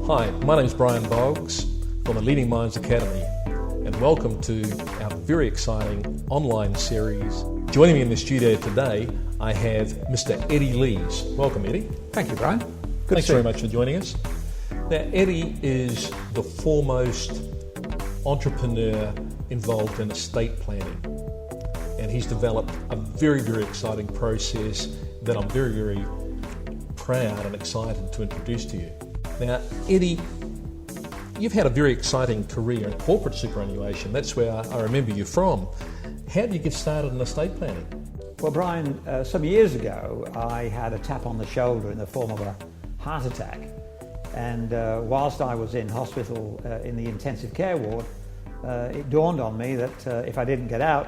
Hi, my name is Brian Boggs from the Leading Minds Academy, and welcome to our very exciting online series. Joining me in the studio today, I have Mr. Eddie Lees. Welcome, Eddie. Thank you, Brian. Thanks very much for joining us. Now, Eddie is the foremost entrepreneur involved in estate planning, and he's developed a very, very exciting process that I'm very, very proud and excited to introduce to you. Now, Eddie, you've had a very exciting career in corporate superannuation. That's where I remember you from. How did you get started in estate planning? Well, Brian, some years ago, I had a tap on the shoulder in the form of a heart attack. And whilst I was in hospital in the intensive care ward, it dawned on me that if I didn't get out,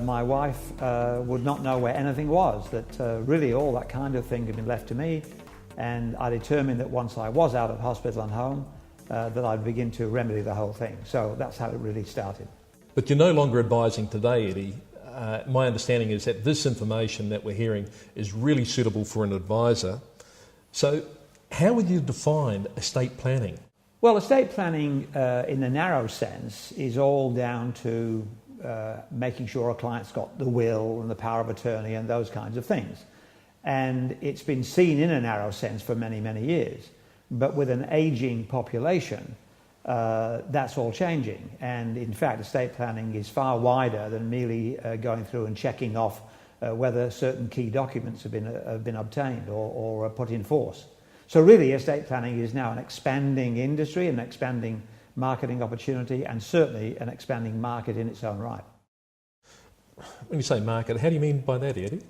my wife would not know where anything was, that really all that kind of thing had been left to me. And I determined that once I was out of hospital and home, that I'd begin to remedy the whole thing. So that's how it really started. But you're no longer advising today, Eddie. My understanding is that this information that we're hearing is really suitable for an advisor. So how would you define estate planning? Well, estate planning in the narrow sense is all down to making sure a client's got the will and the power of attorney and those kinds of things. And it's been seen in a narrow sense for many, many years. But with an aging population, that's all changing. And in fact, estate planning is far wider than merely going through and checking off whether certain key documents have been obtained or put in force. So really, estate planning is now an expanding industry, an expanding marketing opportunity, and certainly an expanding market in its own right. When you say market, how do you mean by that, Eddie?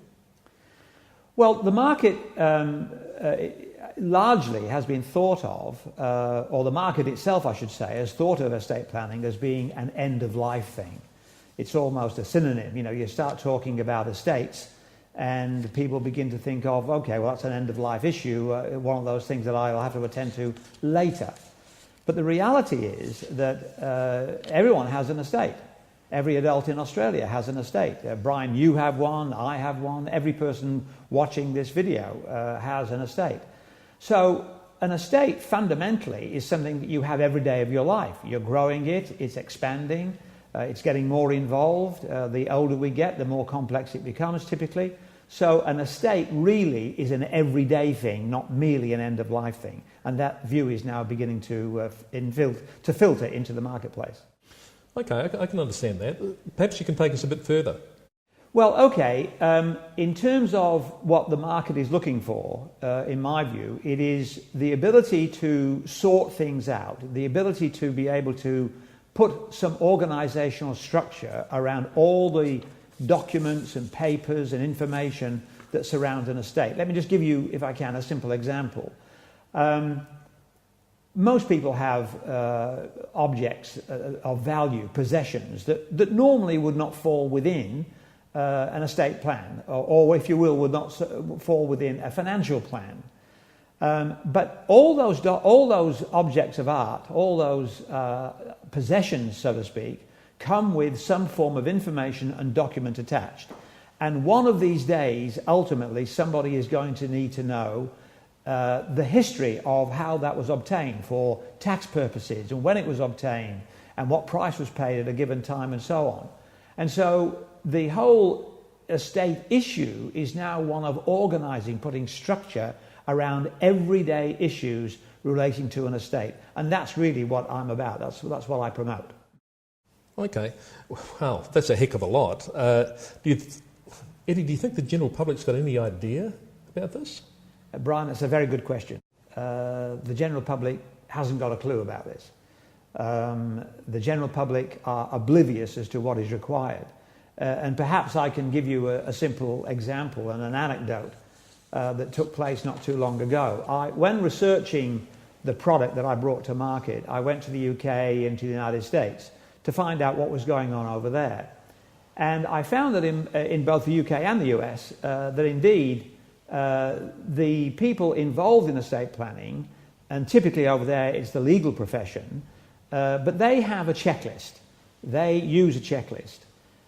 Well, the market largely has been thought of, or the market itself, I should say, has thought of estate planning as being an end-of-life thing. It's almost a synonym. You know, you start talking about estates and people begin to think of, okay, well, that's an end-of-life issue, one of those things that I'll have to attend to later. But the reality is that everyone has an estate. Every adult in Australia has an estate. Brian, you have one, I have one. Every person watching this video has an estate. So an estate fundamentally is something that you have every day of your life. You're growing it, it's expanding, it's getting more involved. The older we get, the more complex it becomes typically. So an estate really is an everyday thing, not merely an end-of-life thing. And that view is now beginning to filter into the marketplace. Okay, I can understand that. Perhaps you can take us a bit further. Well, okay, in terms of what the market is looking for, in my view, it is the ability to sort things out, the ability to be able to put some organizational structure around all the documents and papers and information that surround an estate. Let me just give you, if I can, a simple example. Most people have objects of value, possessions, that normally would not fall within an estate plan, or if you will, would not fall within a financial plan. But all those objects of art, all those possessions, so to speak, come with some form of information and document attached. And one of these days, ultimately, somebody is going to need to know the history of how that was obtained for tax purposes and when it was obtained and what price was paid at a given time and so on. And so the whole estate issue is now one of organising, putting structure around everyday issues relating to an estate. And that's really what I'm about. That's what I promote. Okay. Well, that's a heck of a lot. Eddie, do you think the general public's got any idea about this? Brian, that's a very good question. The general public hasn't got a clue about this. The general public are oblivious as to what is required. And perhaps I can give you a simple example and an anecdote that took place not too long ago. When researching the product that I brought to market, I went to the UK and to the United States to find out what was going on over there. And I found that in both the UK and the US, that indeed the people involved in estate planning, and typically over there it's the legal profession, but they have a checklist. They use a checklist.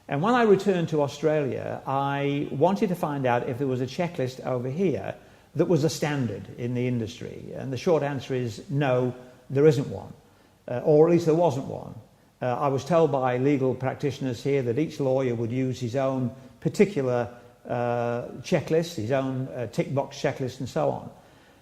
And when I returned to Australia, I wanted to find out if there was a checklist over here that was a standard in the industry? And the short answer is no, there isn't one, or at least there wasn't one. I was told by legal practitioners here that each lawyer would use his own particular checklist, his own tick box checklist and so on.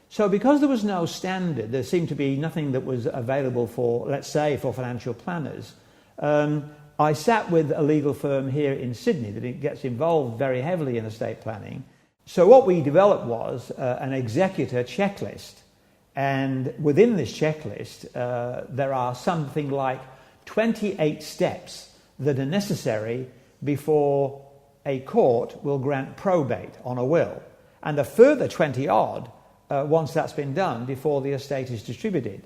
So because there was no standard, there seemed to be nothing that was available for, let's say, for financial planners. I sat with a legal firm here in Sydney that gets involved very heavily in estate planning. So what we developed was an executor checklist. And within this checklist, there are something like 28 steps that are necessary before a court will grant probate on a will, and a further 20 odd once that's been done before the estate is distributed.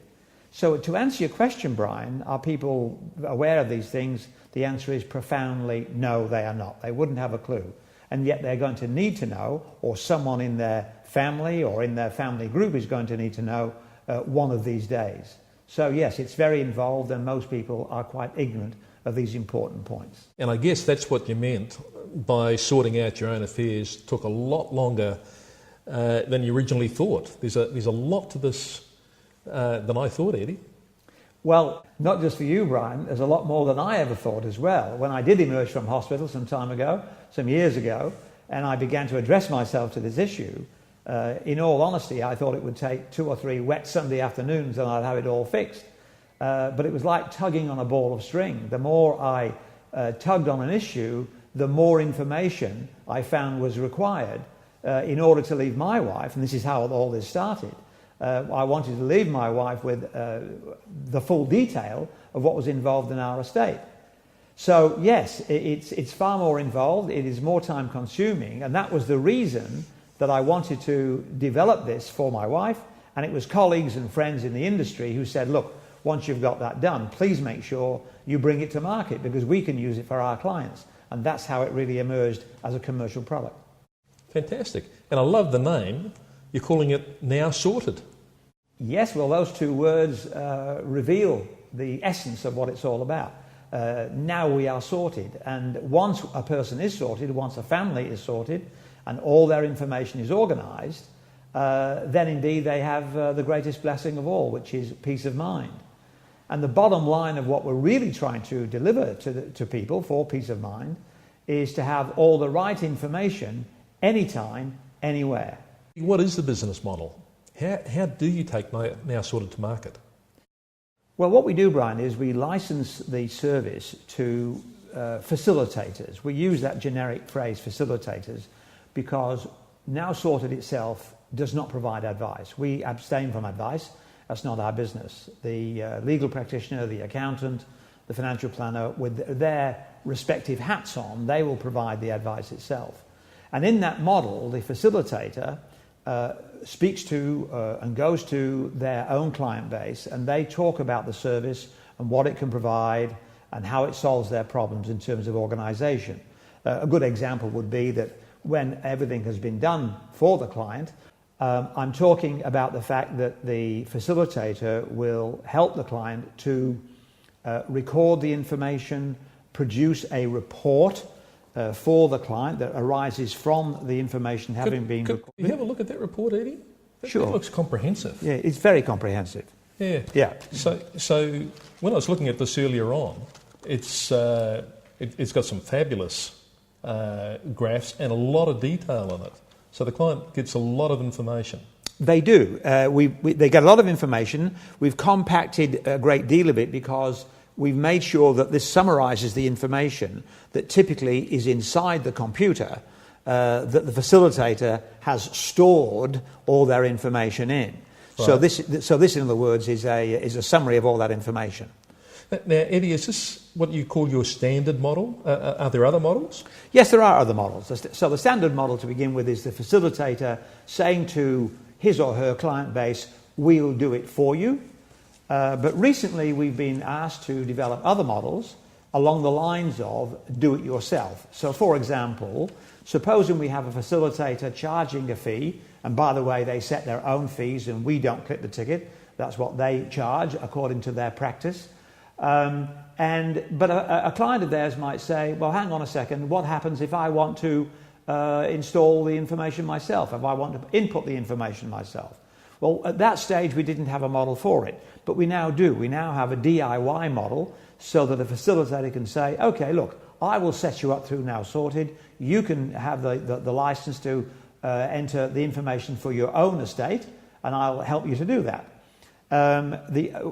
So to answer your question, Brian, are people aware of these things? The answer is profoundly no, they are not. They wouldn't have a clue. And yet they're going to need to know, or someone in their family or in their family group is going to need to know one of these days. So yes, it's very involved, and most people are quite ignorant of these important points. And I guess that's what you meant by sorting out your own affairs took a lot longer than you originally thought. There's a lot to this than I thought, Eddie. Well, not just for you, Brian, there's a lot more than I ever thought as well. When I did emerge from hospital some time ago, some years ago, and I began to address myself to this issue, in all honesty, I thought it would take 2 or 3 wet Sunday afternoons and I'd have it all fixed. But it was like tugging on a ball of string. The more I tugged on an issue, the more information I found was required in order to leave my wife, and this is how all this started. I wanted to leave my wife with the full detail of what was involved in our estate. So yes, it's far more involved, it is more time consuming, and that was the reason that I wanted to develop this for my wife. And it was colleagues and friends in the industry who said, look, once you've got that done, please make sure you bring it to market because we can use it for our clients. And that's how it really emerged as a commercial product. Fantastic. And I love the name. You're calling it Now Sorted. Yes, well, those 2 words reveal the essence of what it's all about. Now we are sorted. And once a person is sorted, once a family is sorted, and all their information is organised, then indeed they have the greatest blessing of all, which is peace of mind. And the bottom line of what we're really trying to deliver to people for peace of mind is to have all the right information anytime, anywhere. What is the business model? How do you take Now Sorted to market? Well, what we do, Brian, is we license the service to facilitators. We use that generic phrase, facilitators, because Now Sorted itself does not provide advice. We abstain from advice. That's not our business. The legal practitioner, the accountant, the financial planner, with their respective hats on, they will provide the advice itself. And in that model, the facilitator speaks to and goes to their own client base, and they talk about the service and what it can provide and how it solves their problems in terms of organisation. A good example would be that when everything has been done for the client, I'm talking about the fact that the facilitator will help the client to record the information, produce a report for the client that arises from the information having been recorded. Could you have a look at that report, Eddie? Sure. It looks comprehensive. Yeah, it's very comprehensive. Yeah. So when I was looking at this earlier on, it's got some fabulous graphs and a lot of detail in it. So the client gets a lot of information. They do. They get a lot of information. We've compacted a great deal of it because we've made sure that this summarises the information that typically is inside the computer that the facilitator has stored all their information in. Right. So this, in other words, is a summary of all that information. Now, Eddie, is this what you call your standard model? Are there other models? Yes, there are other models. So the standard model to begin with is the facilitator saying to his or her client base, we'll do it for you. But recently we've been asked to develop other models along the lines of do it yourself. So for example, supposing we have a facilitator charging a fee, and by the way, they set their own fees and we don't clip the ticket. That's what they charge according to their practice. But a client of theirs might say, well, hang on a second, what happens if I want to install the information myself, if I want to input the information myself. Well, at that stage, we didn't have a model for it, but we now do. We now have a DIY model so that a facilitator can say, okay, look, I will set you up through Now Sorted. You can have the license to enter the information for your own estate, and I'll help you to do that.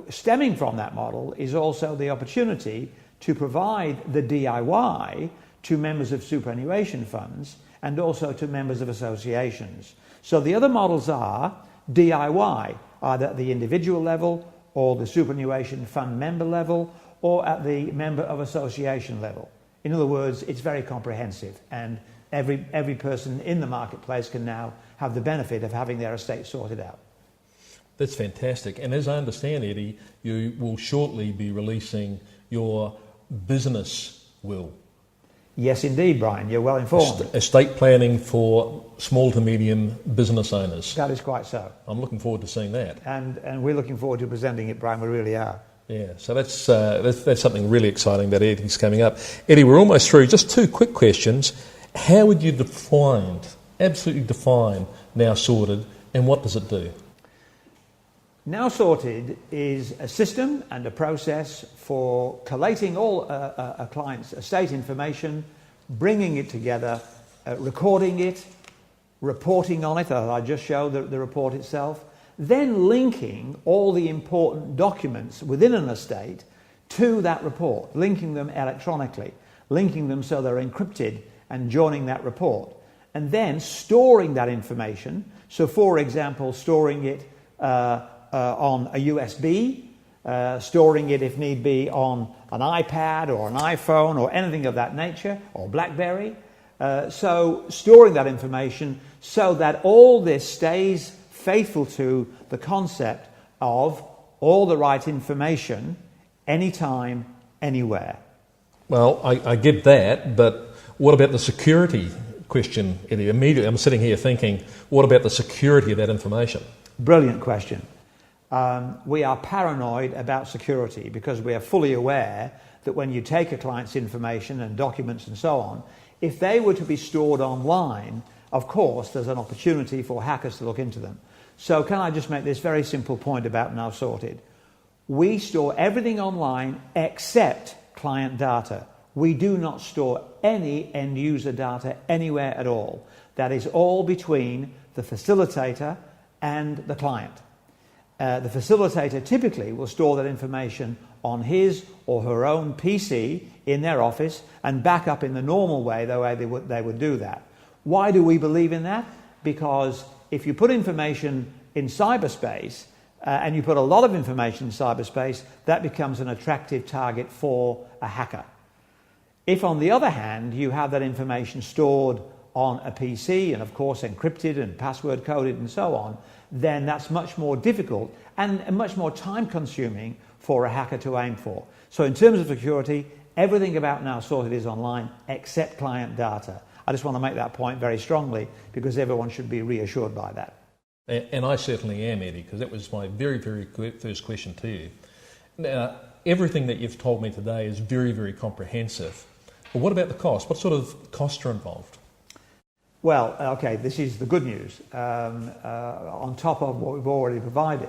Stemming from that model is also the opportunity to provide the DIY to members of superannuation funds and also to members of associations. So the other models are DIY, either at the individual level or the superannuation fund member level or at the member of association level. In other words, it's very comprehensive, and every person in the marketplace can now have the benefit of having their estate sorted out. That's fantastic. And as I understand, Eddie, you will shortly be releasing your business will. Yes, indeed, Brian. You're well informed. Estate planning for small to medium business owners. That is quite so. I'm looking forward to seeing that. And we're looking forward to presenting it, Brian. We really are. Yeah, so that's something really exciting that Eddie's coming up. Eddie, we're almost through. Just two quick questions. How would you absolutely define Now Sorted, and what does it do? Now Sorted is a system and a process for collating all a client's estate information, bringing it together, recording it, reporting on it, as I just showed the report itself, then linking all the important documents within an estate to that report, linking them electronically, linking them so they're encrypted and joining that report, and then storing that information. So, for example, storing it on a USB, storing it if need be on an iPad or an iPhone or anything of that nature, or BlackBerry. So storing that information so that all this stays faithful to the concept of all the right information, anytime, anywhere. Well, I get that, but what about the security question, Eddie? Immediately I'm sitting here thinking, what about the security of that information? Brilliant question. We are paranoid about security because we are fully aware that when you take a client's information and documents and so on, if they were to be stored online, of course, there's an opportunity for hackers to look into them. So can I just make this very simple point about Now Sorted? We store everything online except client data. We do not store any end user data anywhere at all. That is all between the facilitator and the client. The facilitator typically will store that information on his or her own PC in their office and back up in the normal way, the way they would do that. Why do we believe in that? Because if you put information in cyberspace and you put a lot of information in cyberspace, that becomes an attractive target for a hacker. If, on the other hand, you have that information stored on a PC and, of course, encrypted and password coded and so on, then that's much more difficult and much more time consuming for a hacker to aim for. So in terms of security, everything about Now Sorted is online except client data. I just want to make that point very strongly because everyone should be reassured by that. And I certainly am, Eddie, because that was my very, very first question to you. Now, everything that you've told me today is very, very comprehensive. But what about the cost? What sort of costs are involved? Well, okay, this is the good news. On top of what we've already provided,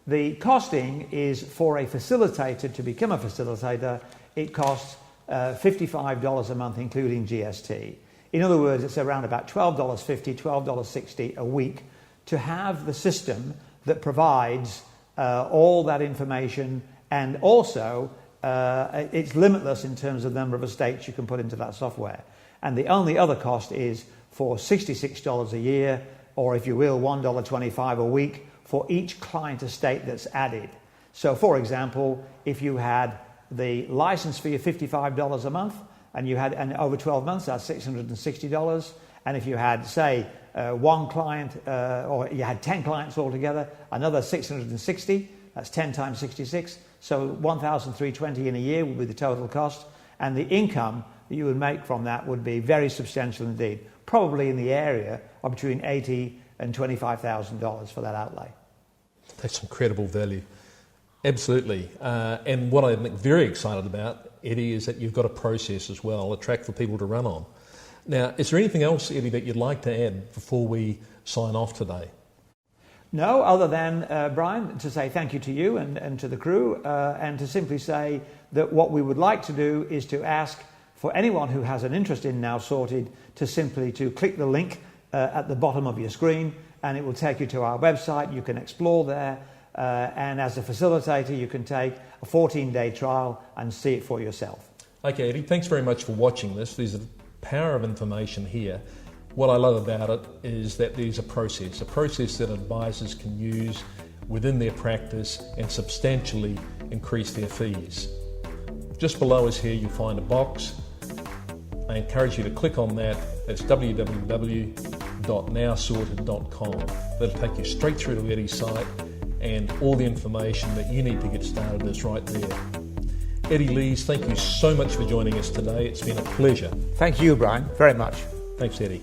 the costing is for a facilitator to become a facilitator. It costs $55 a month, including GST. In other words, it's around about $12.50, $12.60 a week to have the system that provides all that information, and also it's limitless in terms of the number of estates you can put into that software. And the only other cost is for $66 a year, or if you will, $1.25 a week for each client estate that's added. So, for example, if you had the license fee of $55 a month, and you had, and over 12 months, that's $660. And if you had, say, one client, or you had 10 clients altogether, another $660. That's 10 times 66. So $1,320 in a year would be the total cost, and the income that you would make from that would be very substantial indeed, probably in the area of between $80,000 and $25,000 for that outlay. That's incredible value. Absolutely. And what I'm very excited about, Eddie, is that you've got a process as well, a track for people to run on. Now, is there anything else, Eddie, that you'd like to add before we sign off today? No, other than, Brian, to say thank you to you and to the crew, and to simply say that what we would like to do is to ask for anyone who has an interest in Now Sorted to simply to click the link at the bottom of your screen, and it will take you to our website. You can explore there, and as a facilitator, you can take a 14-day trial and see it for yourself. Okay, Eddie, thanks very much for watching this. There's a power of information here. What I love about it is that there's a process that advisors can use within their practice and substantially increase their fees. Just below us here you'll find a box. I encourage you to click on that. That's www.nowsorted.com. That'll take you straight through to Eddie's site, and all the information that you need to get started is right there. Eddie Lees, thank you so much for joining us today. It's been a pleasure. Thank you, Brian, very much. Thanks, Eddie.